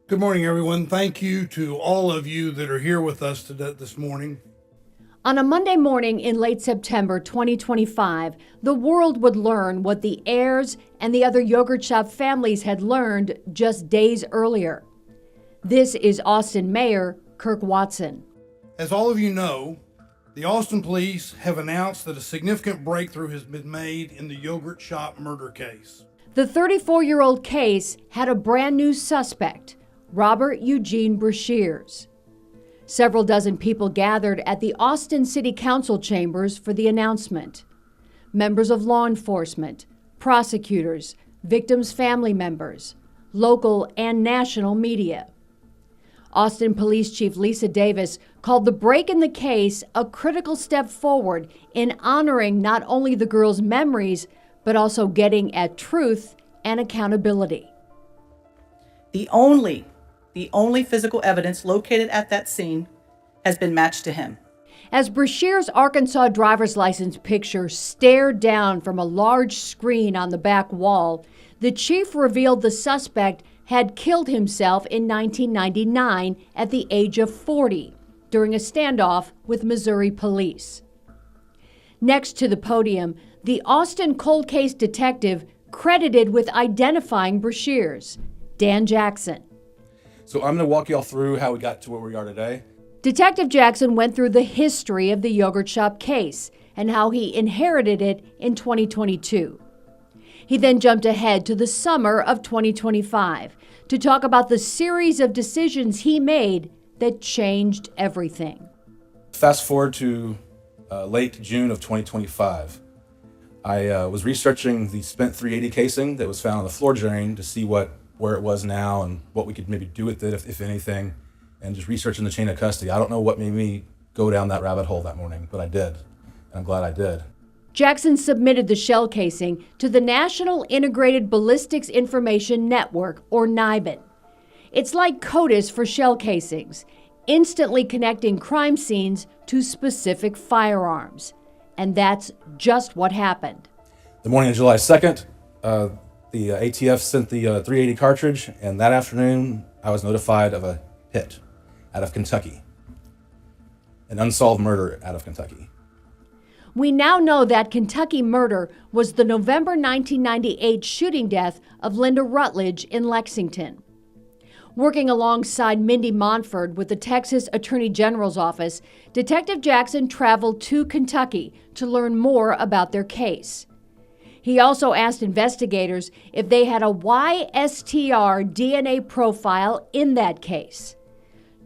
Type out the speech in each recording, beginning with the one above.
Good morning, everyone. Thank you to all of you that are here with us today, this morning. On a Monday morning in late September 2025, the world would learn what the Ayers and the other yogurt shop families had learned just days earlier. This is Austin Mayor Kirk Watson. As all of you know, the Austin police have announced that a significant breakthrough has been made in the yogurt shop murder case. The 34-year-old case had a brand new suspect, Robert Eugene Brashears. Several dozen people gathered at the Austin City Council chambers for the announcement. Members of law enforcement, prosecutors, victims' family members, local and national media. Austin Police Chief Lisa Davis called the break in the case a critical step forward in honoring not only the girls' memories, but also getting at truth and accountability. The only physical evidence located at that scene has been matched to him. As Brashears' Arkansas driver's license picture stared down from a large screen on the back wall, the chief revealed the suspect had killed himself in 1999 at the age of 40 during a standoff with Missouri police. Next to the podium, the Austin cold case detective credited with identifying Brashears, Dan Jackson. So I'm going to walk y'all through how we got to where we are today. Detective Jackson went through the history of the yogurt shop case and how he inherited it in 2022. He then jumped ahead to the summer of 2025 to talk about the series of decisions he made that changed everything. Fast forward to late June of 2025. I was researching the spent .380 casing that was found on the floor drain to see where it was now and what we could maybe do with it, if anything, and just researching the chain of custody. I don't know what made me go down that rabbit hole that morning, but I did, and I'm glad I did. Jackson submitted the shell casing to the National Integrated Ballistics Information Network, or NIBIN. It's like CODIS for shell casings, instantly connecting crime scenes to specific firearms. And that's just what happened. The morning of July 2nd, the ATF sent the .380 cartridge, and that afternoon I was notified of a hit out of Kentucky, an unsolved murder out of Kentucky. We now know that Kentucky murder was the November 1998 shooting death of Linda Rutledge in Lexington. Working alongside Mindy Montford with the Texas Attorney General's office, Detective Jackson traveled to Kentucky to learn more about their case. He also asked investigators if they had a YSTR DNA profile in that case.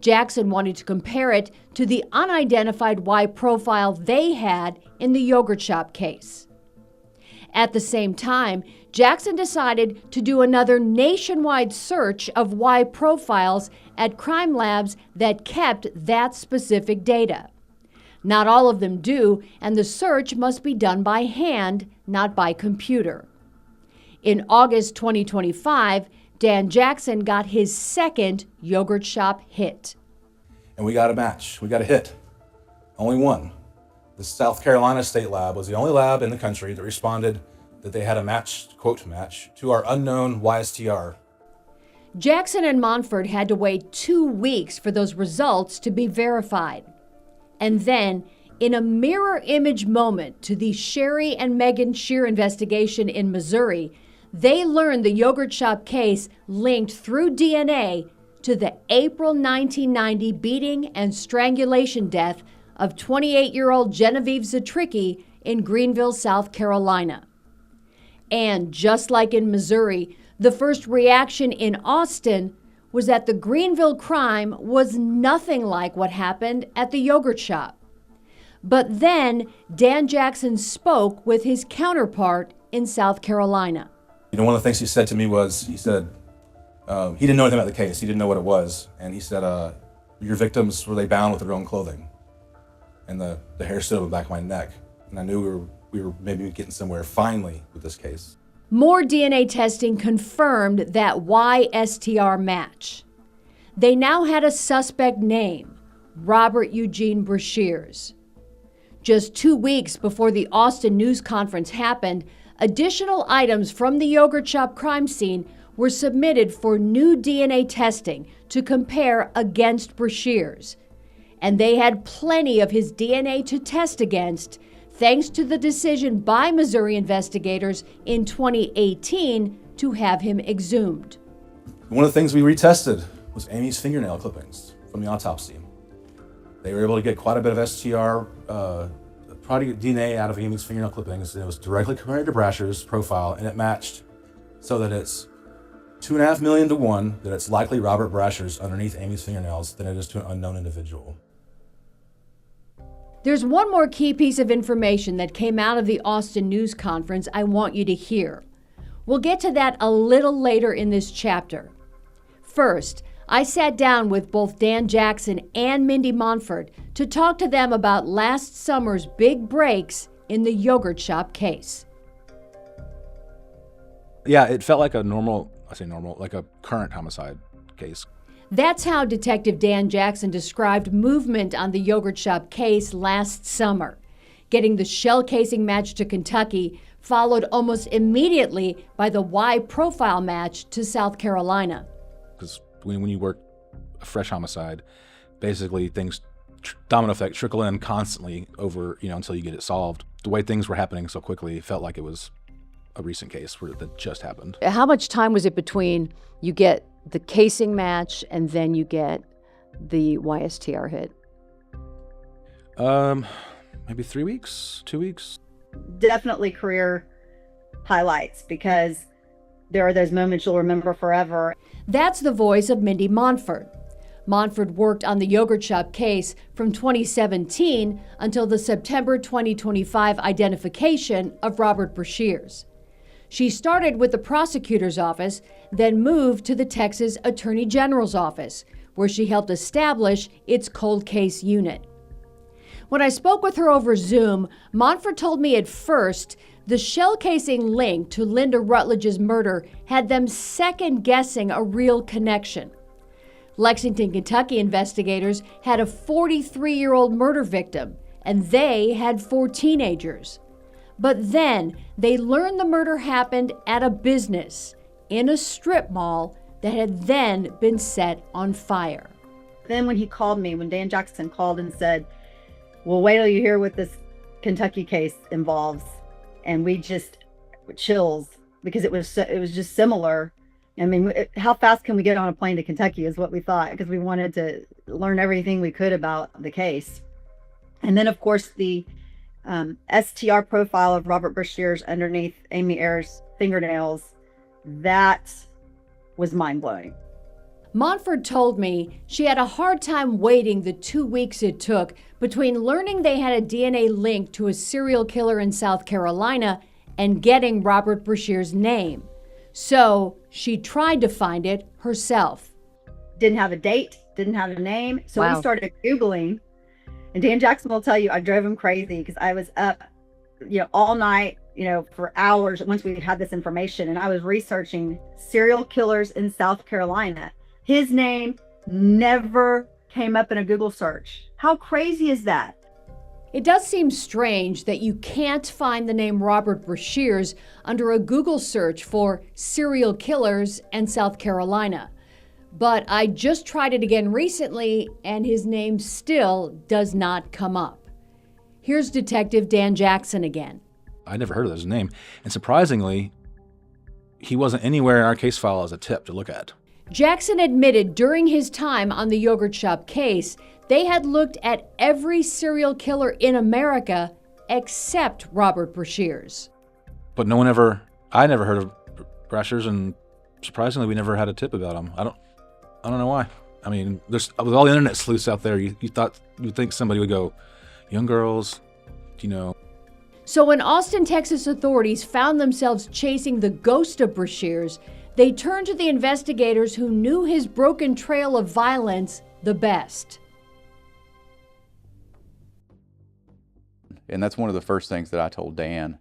Jackson wanted to compare it to the unidentified Y profile they had in the yogurt shop case. At the same time, Jackson decided to do another nationwide search of Y profiles at crime labs that kept that specific data. Not all of them do, and the search must be done by hand, not by computer. In August 2025, Dan Jackson got his second yogurt shop hit. And we got a match. We got a hit. Only one. The South Carolina State Lab was the only lab in the country that responded that they had a match, quote match, to our unknown YSTR. Jackson and Montford had to wait 2 weeks for those results to be verified. And then, in a mirror image moment to the Sherry and Megan Shear investigation in Missouri, they learned the yogurt shop case linked through DNA to the April 1990 beating and strangulation death of 28-year-old Genevieve Zatricki in Greenville, South Carolina. And just like in Missouri, the first reaction in Austin was that the Greenville crime was nothing like what happened at the yogurt shop. But then Dan Jackson spoke with his counterpart in South Carolina. You know, one of the things he said to me was, he said, he didn't know anything about the case. He didn't know what it was. And he said, your victims, were they bound with their own clothing? And the hair stood on the back of my neck. And I knew we were maybe getting somewhere finally with this case. More DNA testing confirmed that YSTR match. They now had a suspect name, Robert Eugene Brashears. Just 2 weeks before the Austin news conference happened, additional items from the yogurt shop crime scene were submitted for new DNA testing to compare against Brashears. And they had plenty of his DNA to test against, thanks to the decision by Missouri investigators in 2018 to have him exhumed. One of the things we retested was Amy's fingernail clippings from the autopsy. They were able to get quite a bit of STR product DNA out of Amy's fingernail clippings, and it was directly compared to Brashears' profile, and it matched so that it's 2.5 million to 1 that it's likely Robert Brashears underneath Amy's fingernails than it is to an unknown individual. There's one more key piece of information that came out of the Austin News Conference I want you to hear. We'll get to that a little later in this chapter. First, I sat down with both Dan Jackson and Mindy Montford to talk to them about last summer's big breaks in the yogurt shop case. Yeah, it felt like like a current homicide case. That's how Detective Dan Jackson described movement on the yogurt shop case last summer. Getting the shell casing match to Kentucky, followed almost immediately by the Y profile match to South Carolina. Because when you work a fresh homicide, basically things, domino effect, trickle in constantly over, until you get it solved. The way things were happening so quickly, it felt like it was a recent case that just happened. How much time was it between you get the casing match and then you get the YSTR hit? Maybe 3 weeks, 2 weeks. Definitely career highlights, because there are those moments you'll remember forever. That's the voice of Mindy Montford. Montford worked on the yogurt shop case from 2017 until the September 2025 identification of Robert Brashears. She started with the prosecutor's office, then moved to the Texas Attorney General's office, where she helped establish its cold case unit. When I spoke with her over Zoom, Montford told me at first the shell casing link to Linda Rutledge's murder had them second-guessing a real connection. Lexington, Kentucky investigators had a 43-year-old murder victim, and they had 4 teenagers. But then they learned the murder happened at a business in a strip mall that had then been set on fire. Then when Dan Jackson called and said, well, wait till you hear what this Kentucky case involves. And we just chills, because it was just similar. I mean, how fast can we get on a plane to Kentucky is what we thought, because we wanted to learn everything we could about the case. And then, of course, the STR profile of Robert Brashears underneath Amy Ayer's fingernails, that was mind-blowing. Montford told me she had a hard time waiting the 2 weeks it took between learning they had a DNA link to a serial killer in South Carolina and getting Robert Brashears' name. So she tried to find it herself. Didn't have a date, didn't have a name. So Wow. We started Googling. And Dan Jackson will tell you, I drove him crazy, because I was up, all night, for hours once we had this information. And I was researching serial killers in South Carolina. His name never came up in a Google search. How crazy is that? It does seem strange that you can't find the name Robert Brashears under a Google search for serial killers in South Carolina. But I just tried it again recently, and his name still does not come up. Here's Detective Dan Jackson again. I never heard of his name. And surprisingly, he wasn't anywhere in our case file as a tip to look at. Jackson admitted during his time on the yogurt shop case, they had looked at every serial killer in America except Robert Brashears. But I never heard of Brashears, and surprisingly, we never had a tip about him. I don't know why. I mean, with all the internet sleuths out there, you'd think somebody would go, young girls, So when Austin, Texas authorities found themselves chasing the ghost of Brashears, they turned to the investigators who knew his broken trail of violence the best. And that's one of the first things that I told Dan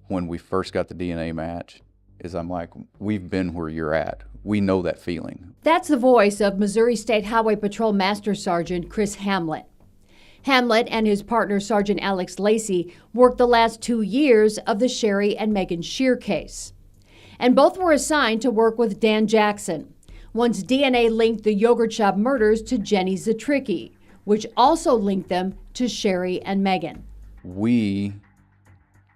when we first got the DNA match, is I'm like, we've been where you're at. We know that feeling. That's the voice of Missouri State Highway Patrol Master Sergeant Chris Hamlet. Hamlet and his partner Sergeant Alex Lacey worked the last 2 years of the Sherry and Megan Shear case. and both were assigned to work with Dan Jackson. Once DNA linked the yogurt shop murders to Jenny Zatricki, which also linked them to Sherry and Megan. We,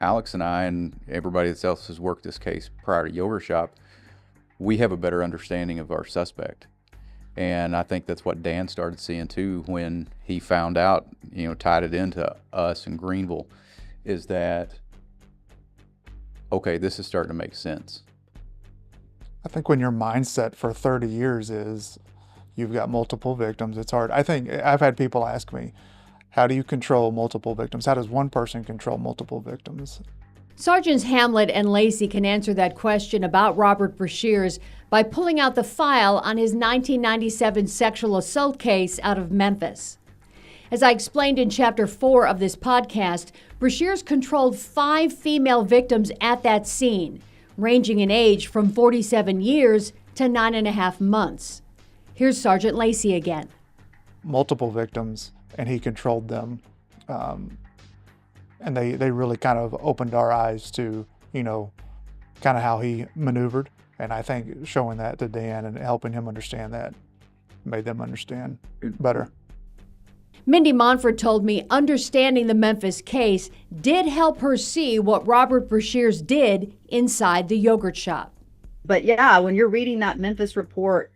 Alex and I, and everybody else has worked this case prior to Yogurt Shop, we have a better understanding of our suspect. And I think that's what Dan started seeing too when he found out, tied it into us in Greenville, is that, okay, this is starting to make sense. I think when your mindset for 30 years is you've got multiple victims, it's hard. I think I've had people ask me, how do you control multiple victims? How does one person control multiple victims? Sergeants Hamlet and Lacey can answer that question about Robert Brashears by pulling out the file on his 1997 sexual assault case out of Memphis. As I explained in Chapter 4 of this podcast, Brashears controlled 5 female victims at that scene, ranging in age from 47 years to 9.5 months. Here's Sergeant Lacey again. Multiple victims, and he controlled them. And they really kind of opened our eyes to, kind of how he maneuvered. And I think showing that to Dan and helping him understand that made them understand better. Mindy Monfort told me understanding the Memphis case did help her see what Robert Brashears did inside the yogurt shop. But yeah, when you're reading that Memphis report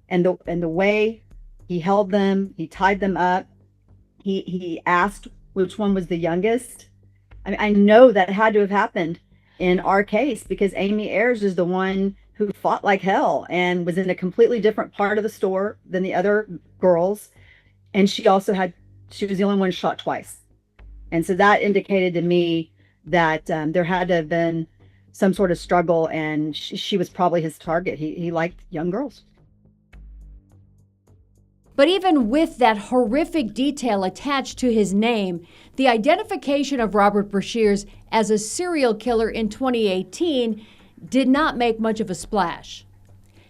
and the way he held them, he tied them up, he asked which one was the youngest. I know that had to have happened in our case because Amy Ayers is the one who fought like hell and was in a completely different part of the store than the other girls. And she was the only one shot twice. And so that indicated to me that there had to have been some sort of struggle, and she was probably his target. He liked young girls. But even with that horrific detail attached to his name, the identification of Robert Brashears as a serial killer in 2018 did not make much of a splash.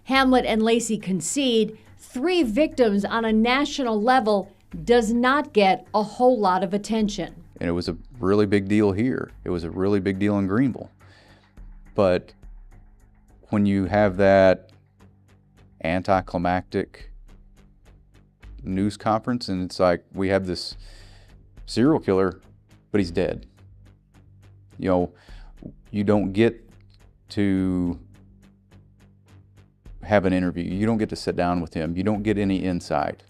Hamlet and Lacey concede 3 victims on a national level does not get a whole lot of attention. And it was a really big deal here. It was a really big deal in Greenville. But when you have that anticlimactic news conference and it's like, we have this serial killer, but he's dead. You don't get to have an interview. You don't get to sit down with him. You don't get any insight.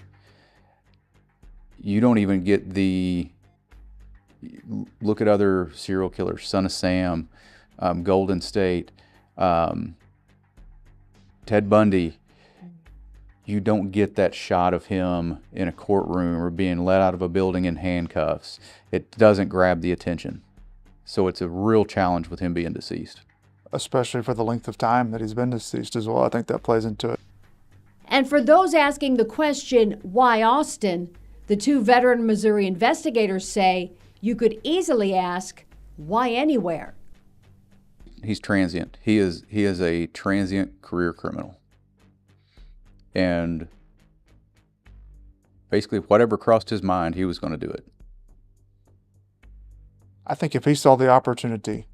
You don't even get look at other serial killers, Son of Sam, Golden State, Ted Bundy. You don't get that shot of him in a courtroom or being let out of a building in handcuffs. It doesn't grab the attention. So it's a real challenge with him being deceased. Especially for the length of time that he's been deceased as well. I think that plays into it. And for those asking the question, why Austin, the 2 veteran Missouri investigators say you could easily ask, why anywhere? He's transient. He is a transient career criminal. And basically whatever crossed his mind, he was going to do it. I think if he saw the opportunity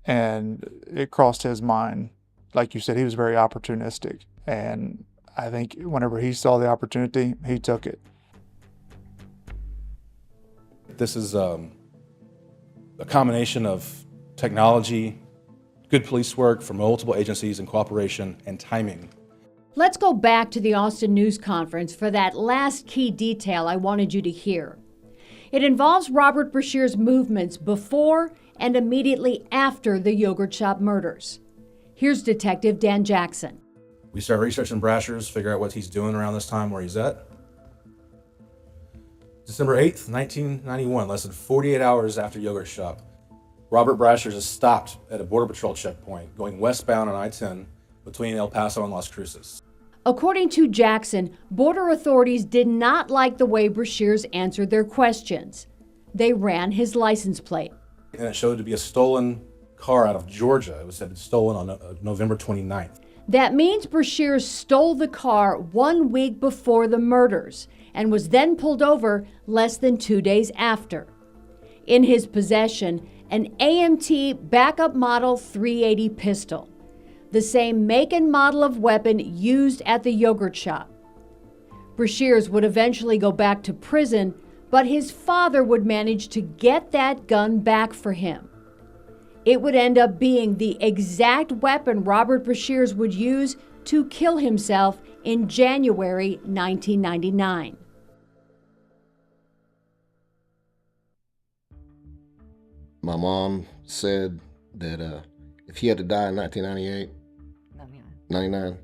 and it crossed his mind, like you said, he was very opportunistic. And I think whenever he saw the opportunity, he took it. This is a combination of technology, good police work from multiple agencies and cooperation, and timing. Let's go back to the Austin News Conference for that last key detail I wanted you to hear. It involves Robert Brashears' movements before and immediately after the yogurt shop murders. Here's Detective Dan Jackson. We start researching Brashears, figure out what he's doing around this time, where he's at. December 8th, 1991, less than 48 hours after Yogurt Shop, Robert Brashears is stopped at a Border Patrol checkpoint going westbound on I-10 between El Paso and Las Cruces. According to Jackson, border authorities did not like the way Brashears answered their questions. They ran his license plate. And it showed to be a stolen car out of Georgia. It was said stolen on November 29th. That means Brashears stole the car 1 week before the murders and was then pulled over less than 2 days after. In his possession, an AMT backup model .380 pistol, the same make and model of weapon used at the yogurt shop. Brashears would eventually go back to prison, but his father would manage to get that gun back for him. It would end up being the exact weapon Robert Brashears would use to kill himself in January 1999. My mom said that if he had to die in 1998, 99,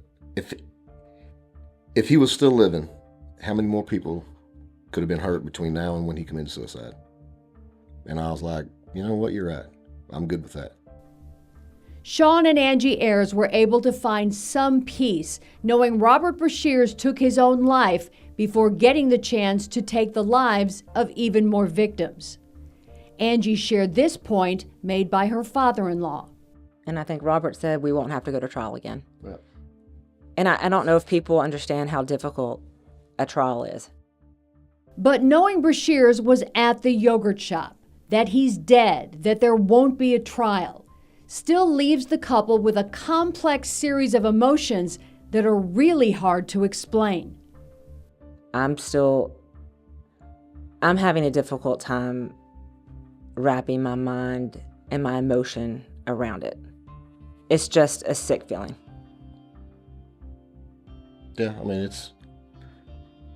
if he was still living, how many more people could have been hurt between now and when he committed suicide? And I was like, you know what, you're right. I'm good with that. Sean and Angie Ayers were able to find some peace knowing Robert Brashears took his own life before getting the chance to take the lives of even more victims. Angie shared this point made by her father-in-law. And I think Robert said we won't have to go to trial again. Yep. And I don't know if people understand how difficult a trial is. But knowing Brashears was at the yogurt shop, that he's dead, that there won't be a trial, still leaves the couple with a complex series of emotions that are really hard to explain. I'm having a difficult time wrapping my mind and my emotion around it. It's just a sick feeling. Yeah, I mean, it's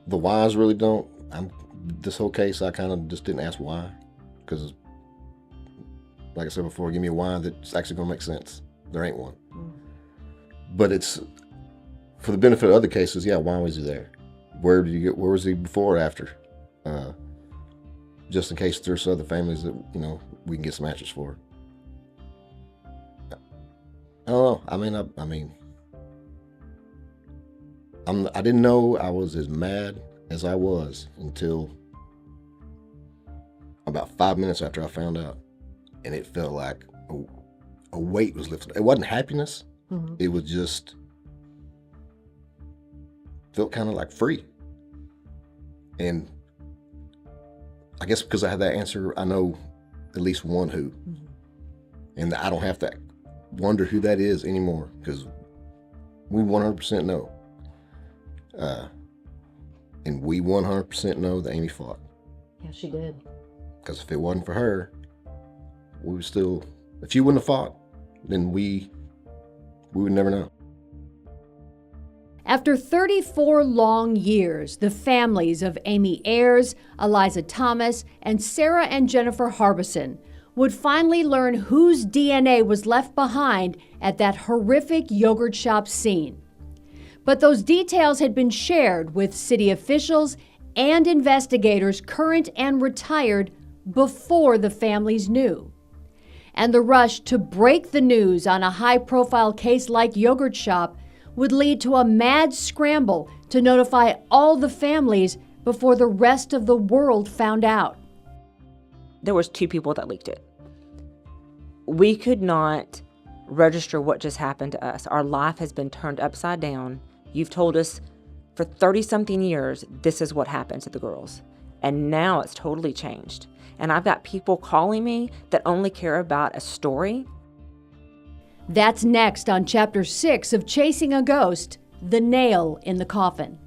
the whys really don't. This whole case, I kind of just didn't ask why, because, like I said before, give me a why that's actually going to make sense. There ain't one. But it's for the benefit of other cases. Yeah, why was he there? Where was he before or after? Just in case there's other families that we can get some answers for. I don't know. I didn't know I was as mad as I was until about 5 minutes after I found out, and it felt like a weight was lifted. It wasn't happiness. Mm-hmm. It was just felt kind of like free. And I guess because I had that answer, I know at least one who. Mm-hmm. And I don't have to wonder who that is anymore, because we 100% know. And we 100% know that Amy fought. Yeah, she did. Because if it wasn't for her, we would still, if she wouldn't have fought, then we would never know. After 34 long years, the families of Amy Ayers, Eliza Thomas, and Sarah and Jennifer Harbison would finally learn whose DNA was left behind at that horrific yogurt shop scene. But those details had been shared with city officials and investigators, current and retired, before the families knew. And the rush to break the news on a high-profile case like Yogurt Shop would lead to a mad scramble to notify all the families before the rest of the world found out. There was 2 people that leaked it. We could not register what just happened to us. Our life has been turned upside down. You've told us for 30-something years, this is what happened to the girls. And now it's totally changed. And I've got people calling me that only care about a story. That's next on Chapter 6 of Chasing a Ghost, The Nail in the Coffin.